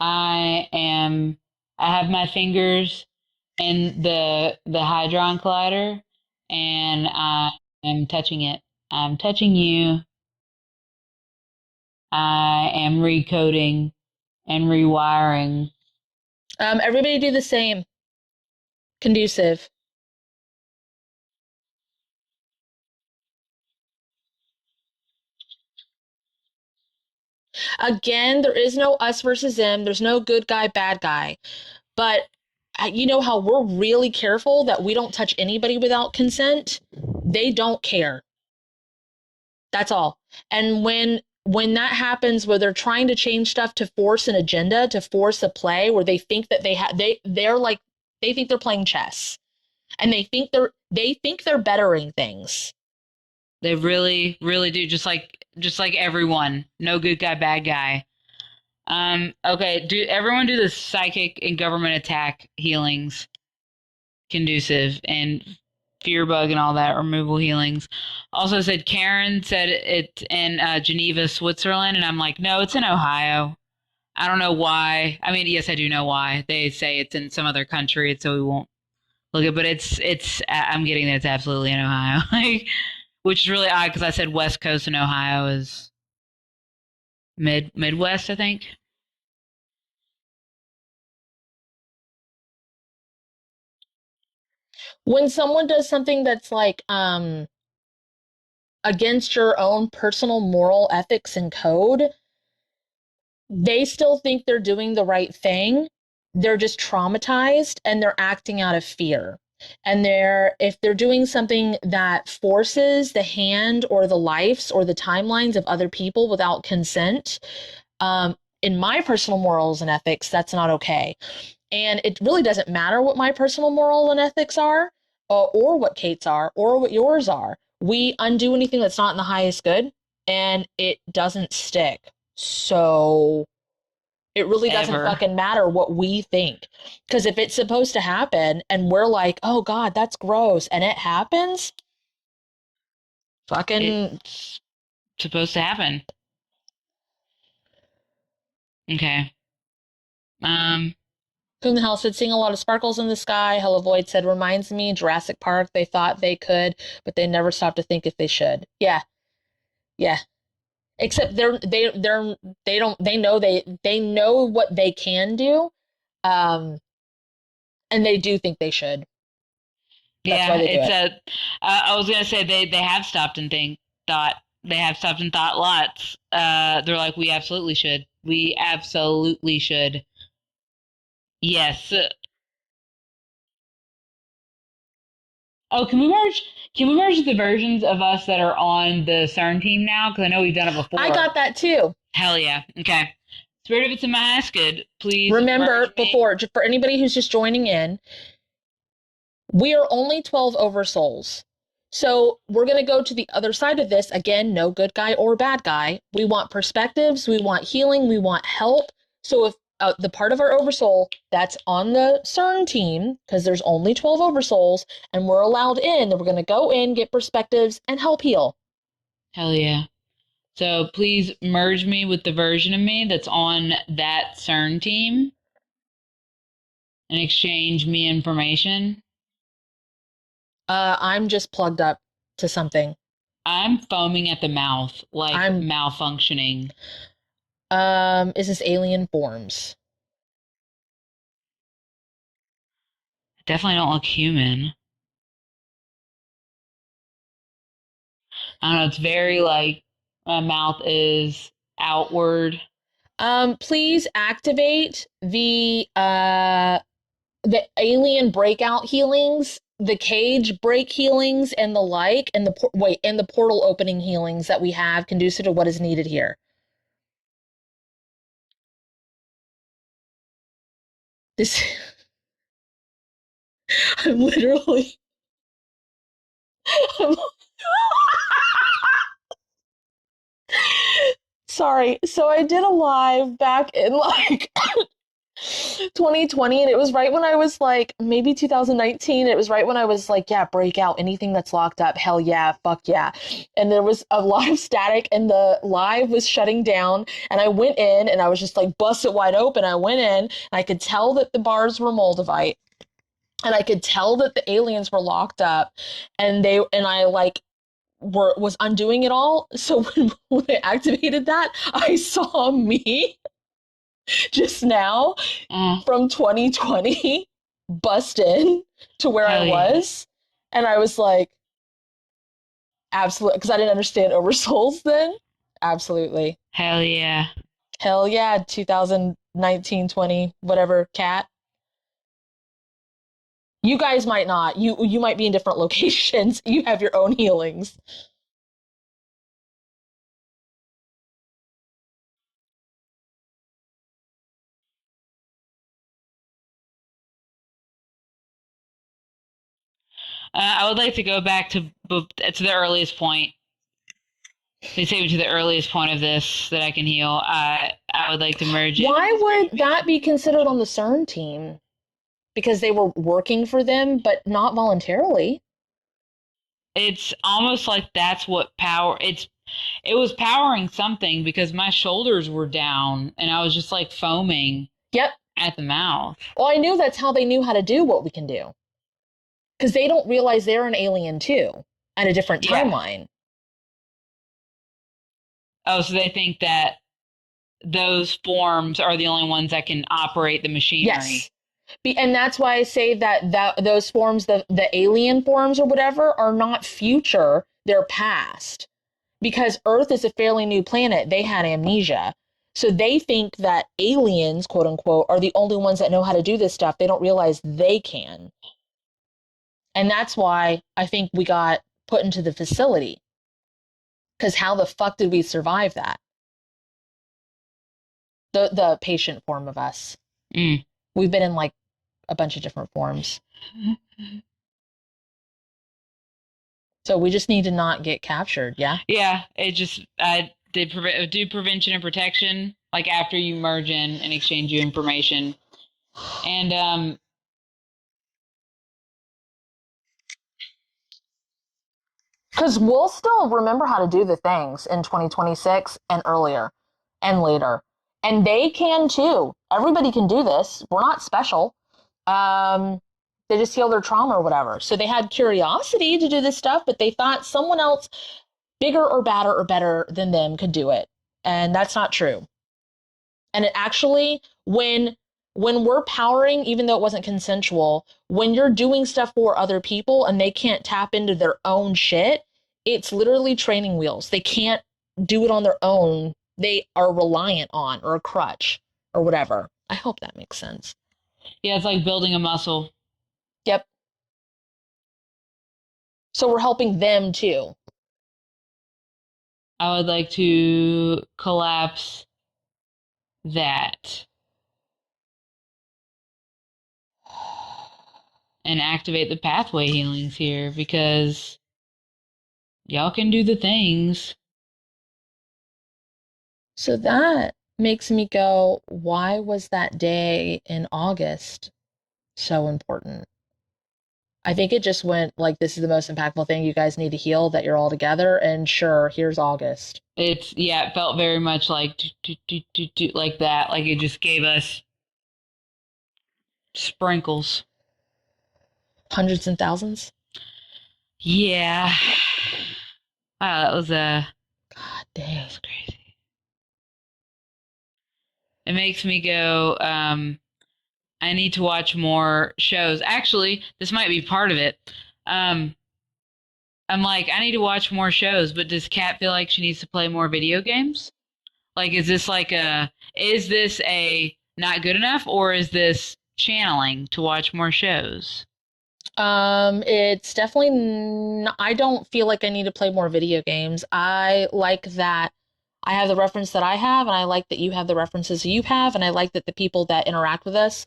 I have my fingers in the Hadron Collider and I'm touching it. I'm touching you. I am recoding and rewiring. Everybody do the same. Conducive. Again, there is no us versus them. There's no good guy, bad guy. But you know how we're really careful that we don't touch anybody without consent? They don't care. That's all. And when that happens, where they're trying to change stuff to force an agenda, to force a play, where they think that they're like, they think they're playing chess, and they think they're bettering things. They really, really do. Just like everyone. No good guy, bad guy. Okay. Do everyone do the psychic and government attack healings? Conducive and fear bug and all that removal healings. Also said Karen said it's in Geneva, Switzerland, and I'm like, no, it's in Ohio. I don't know why. I mean, yes, I do know why. They say it's in some other country, so we won't look at. But it's. I'm getting that it's absolutely in Ohio, like, which is really odd because I said West Coast and Ohio is Midwest, I think. When someone does something that's like against your own personal moral ethics and code, they still think they're doing the right thing. They're just traumatized and they're acting out of fear. And if they're doing something that forces the hand or the lives or the timelines of other people without consent, in my personal morals and ethics, that's not okay. And it really doesn't matter what my personal moral and ethics are, or what Kate's are, or what yours are. We undo anything that's not in the highest good, and it doesn't stick. So it really doesn't fucking matter what we think. Because if it's supposed to happen and we're like, oh God, that's gross, and it happens, fucking. It's supposed to happen. Okay. Coon the Hell said, seeing a lot of sparkles in the sky. Hella Void said, reminds me, Jurassic Park, they thought they could, but they never stopped to think if they should. Yeah. Yeah. Except they know what they can do. And they do think they should. That's why they do it. I was gonna say they have stopped and thought lots. They're like, we absolutely should. We absolutely should. Yes. Oh, can we merge? Can we merge the versions of us that are on the CERN team now? Because I know we've done it before. I got that too. Hell yeah. Okay. Spirit of It's in My Ass Good, please. Remember, for anybody who's just joining in, we are only 12 oversouls. So we're going to go to the other side of this. Again, no good guy or bad guy. We want perspectives. We want healing. We want help. So if the part of our oversoul that's on the CERN team, because there's only 12 oversouls, and we're allowed in, then we're going to go in, get perspectives, and help heal. Hell yeah. So please merge me with the version of me that's on that CERN team and exchange me information. I'm just plugged up to something. I'm foaming at the mouth, like I'm malfunctioning. Is this alien forms? Definitely don't look human. I don't know, it's very like my mouth is outward. Please activate the alien breakout healings, the cage break healings, and the like, and the portal opening healings that we have conducive to what is needed here. This, I'm literally. Sorry. So I did a live back in like 2020, and it was right when I was like, maybe 2019. It was right when I was like, yeah, break out anything that's locked up. Hell yeah, fuck yeah. And there was a lot of static, and the live was shutting down. And I went in, and I was just like busted wide open. I went in, and I could tell that the bars were Moldavite, and I could tell that the aliens were locked up, and I like was undoing it all. So when I activated that, I saw me just now from 2020 bust in to where I was. And I was like, absolutely, because I didn't understand oversouls then. Absolutely. Hell yeah. Hell yeah, 2019, 20, whatever, cat. You guys might not. You might be in different locations. You have your own healings. I would like to go back to the earliest point. They say to the earliest point of this that I can heal. I would like to merge it. Why would that be considered on the CERN team? Because they were working for them, but not voluntarily. It's almost like that's what power. It was powering something because my shoulders were down and I was just like foaming. Yep. At the mouth. Well, I knew that's how they knew how to do what we can do. Because they don't realize they're an alien too, at a different timeline. Oh, so they think that those forms are the only ones that can operate the machinery. Yes. And that's why I say that those forms, the alien forms or whatever, are not future, they're past. Because Earth is a fairly new planet. They had amnesia. So they think that aliens, quote unquote, are the only ones that know how to do this stuff. They don't realize they can. And that's why I think we got put into the facility. Because how the fuck did we survive that? The patient form of us. We've been in like a bunch of different forms. So we just need to not get captured, yeah? Yeah, it just, they do prevention and protection, like after you merge in and exchange your information. And, because we'll still remember how to do the things in 2026 and earlier and later. And they can too. Everybody can do this. We're not special. They just heal their trauma or whatever. So they had curiosity to do this stuff, but they thought someone else bigger or badder or better than them could do it. And that's not true. And it actually, when we're powering, even though it wasn't consensual, when you're doing stuff for other people and they can't tap into their own shit, it's literally training wheels. They can't do it on their own. They are reliant on, or a crutch or whatever. I hope that makes sense. Yeah, it's like building a muscle. Yep. So we're helping them too. I would like to collapse that and activate the pathway healings here because y'all can do the things. So that makes me go, why was that day in August so important? I think it just went like, this is the most impactful thing. You guys need to heal, that you're all together. And sure, here's August. It felt very much like like that. Like it just gave us sprinkles. Hundreds and thousands? Yeah. Wow, that was God dang. That was crazy. It makes me go, I need to watch more shows. Actually, this might be part of it. I'm like, I need to watch more shows, but does Kat feel like she needs to play more video games? Like, is this a not good enough, or is this channeling to watch more shows? It's definitely, I don't feel like I need to play more video games. I like that I have the reference that I have, and I like that you have the references you have, and I like that the people that interact with us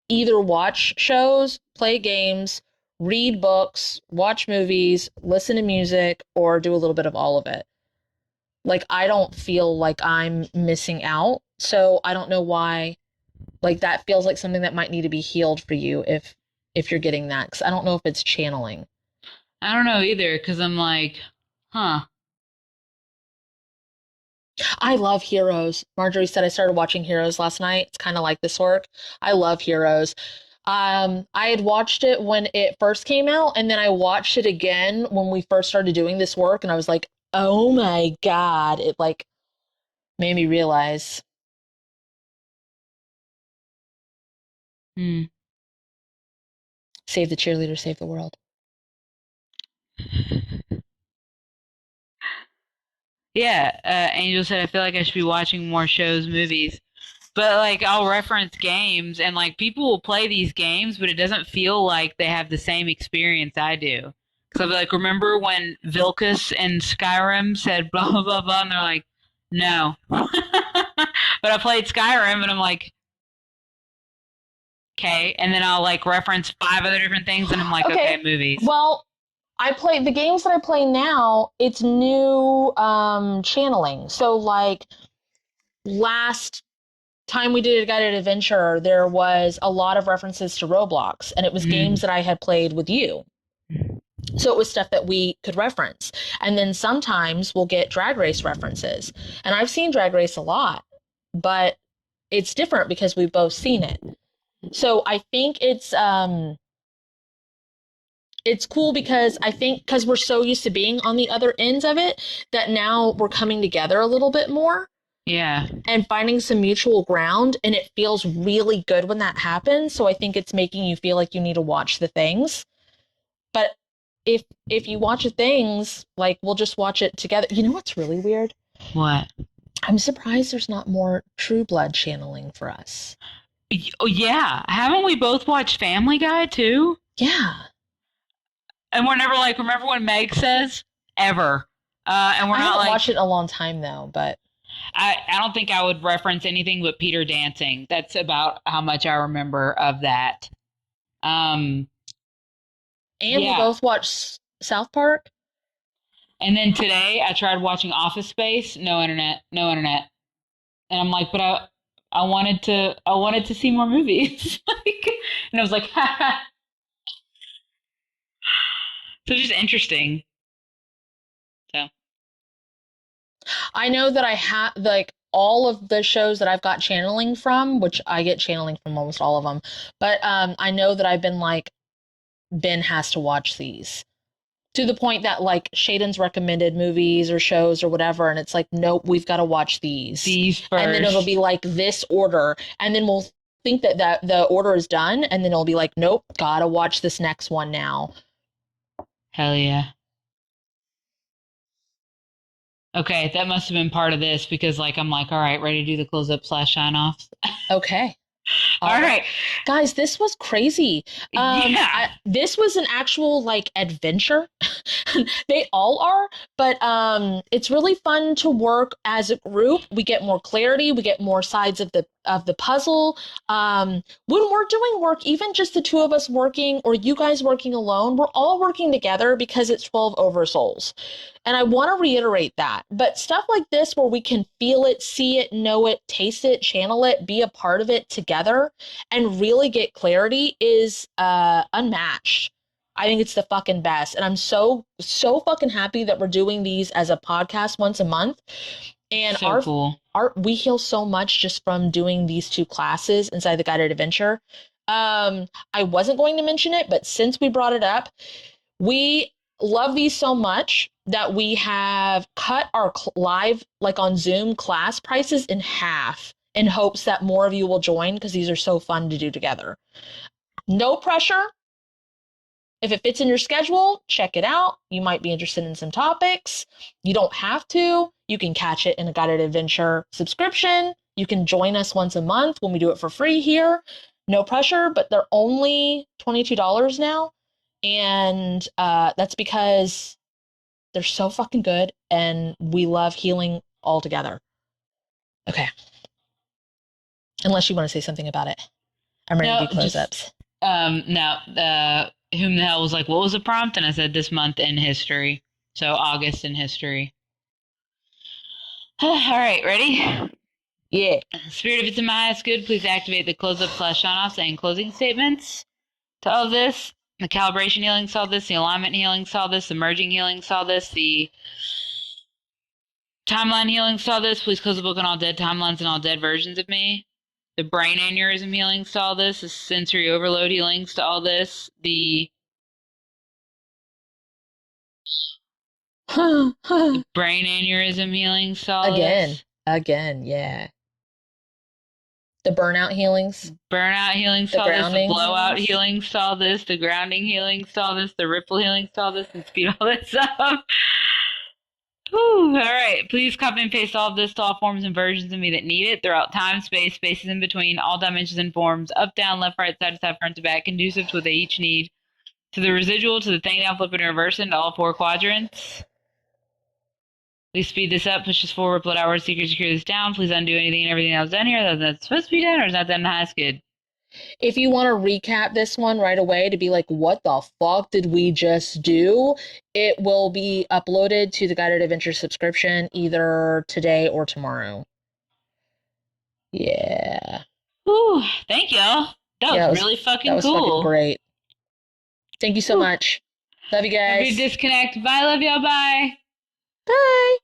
either watch shows, play games, read books, watch movies, listen to music, or do a little bit of all of it. Like, I don't feel like I'm missing out, so I don't know why, like, that feels like something that might need to be healed for you if you're getting that, because I don't know if it's channeling. I don't know either, because I'm like, huh. I love Heroes. Marjorie said I started watching Heroes last night. It's kind of like this work. I love Heroes. I had watched it when it first came out, and then I watched it again when we first started doing this work, and I was like, oh my God. It like made me realize. Save the cheerleader, save the world. Yeah, Angel said, I feel like I should be watching more shows, movies. But, like, I'll reference games, and, like, people will play these games, but it doesn't feel like they have the same experience I do. Because I'll be like, remember when Vilcus and Skyrim said blah, blah, blah, blah, and they're like, no. But I played Skyrim, and I'm like, okay. And then I'll, like, reference 5 other different things, and I'm like, okay, movies. Well, I play the games that I play now, it's new channeling. So, like, last time we did a guided adventure, there was a lot of references to Roblox, and it was games that I had played with you. So it was stuff that we could reference. And then sometimes we'll get Drag Race references. And I've seen Drag Race a lot, but it's different because we've both seen it. So I think it's cool because I think because we're so used to being on the other ends of it that now we're coming together a little bit more. Yeah. And finding some mutual ground, and it feels really good when that happens. So I think it's making you feel like you need to watch the things. But if you watch the things, like, we'll just watch it together. You know what's really weird? What? I'm surprised there's not more True Blood channeling for us. Oh, yeah. Haven't we both watched Family Guy, too? Yeah. And we're never like, remember when Meg says? Ever. And we're I not haven't like... watched it in a long time, though, but... I don't think I would reference anything but Peter dancing. That's about how much I remember of that. And we both watched South Park. And then today I tried watching Office Space. No internet. And I'm like, but I wanted to see more movies. And I was like, so just interesting. So I know that I have, like, all of the shows that I've got channeling from, which I get channeling from almost all of them, but I know that I've been like, Ben has to watch these, to the point that, like, Shaden's recommended movies or shows or whatever, and it's like, nope, we've got to watch these first. And then it'll be like this order, and then we'll think that the order is done, and then it'll be like, nope, gotta watch this next one now. Hell yeah. Okay, that must have been part of this, because, like, I'm like, all right, ready to do the close up / sign offs. Okay. All right. Guys, this was crazy. Yeah. This was an actual, like, adventure. They all are, but it's really fun to work as a group. We get more clarity. We get more sides of the puzzle. When we're doing work, even just the two of us working or you guys working alone, we're all working together because it's 12 over souls. And I want to reiterate that. But stuff like this where we can feel it, see it, know it, taste it, channel it, be a part of it together, and really get clarity is unmatched. I think it's the fucking best. And I'm so fucking happy that we're doing these as a podcast once a month. And so cool. We heal so much just from doing these 2 classes inside the guided adventure. I wasn't going to mention it, but since we brought it up, we love these so much that we have cut our live, like on Zoom, class prices in half in hopes that more of you will join, because these are so fun to do together. No pressure. If it fits in your schedule, check it out. You might be interested in some topics. You don't have to. You can catch it in a guided adventure subscription. You can join us once a month when we do it for free here. No pressure, but they're only $22 now. And that's because they're so fucking good, and we love healing all together. Okay. Unless you want to say something about it. I'm ready to do close-ups. No, whom the hell was like, what was the prompt? And I said, this month in history. So August in history. All right, ready? Yeah. Spirit, if it's in my highest good, please activate the close-up / sign-offs and closing statements to all of this. The calibration healing saw this. The alignment healing saw this. The merging healing saw this. The timeline healing saw this. Please close the book on all dead timelines and all dead versions of me. The brain aneurysm healings to all this. The sensory overload healings to all this. The brain aneurysm healings to all this. Again, yeah. The burnout healings. Burnout healings to all this. The blowout healings to all this. The grounding healings to all this. The ripple healings to all this. And speed all this up. Whew. All right. Please copy and paste all of this to all forms and versions of me that need it throughout time, space, spaces in between, all dimensions and forms, up, down, left, right, side to side, front to back, conducive to what they each need. To the residual, to the thing down, flip and reverse into all 4 quadrants. Please speed this up, push this forward, pull it outward, secure this down. Please undo anything and everything that was done here that's supposed to be done or is not done. That's good. If you want to recap this one right away to be like, what the fuck did we just do? It will be uploaded to the Guided Adventure subscription either today or tomorrow. Yeah. Ooh, thank y'all. That was really fucking cool. That was fucking great. Thank you so much. Love you guys. If you disconnect, bye, love y'all, bye. Bye.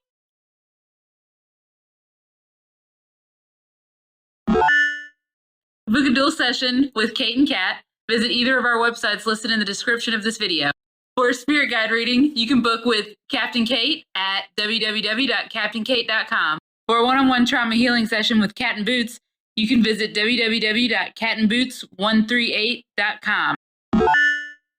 Book a dual session with Kate and Kat. Visit either of our websites listed in the description of this video. For a spirit guide reading, you can book with Captain Kate at www.captainkate.com. For a one-on-one trauma healing session with Cat and Boots, you can visit www.catandboots138.com.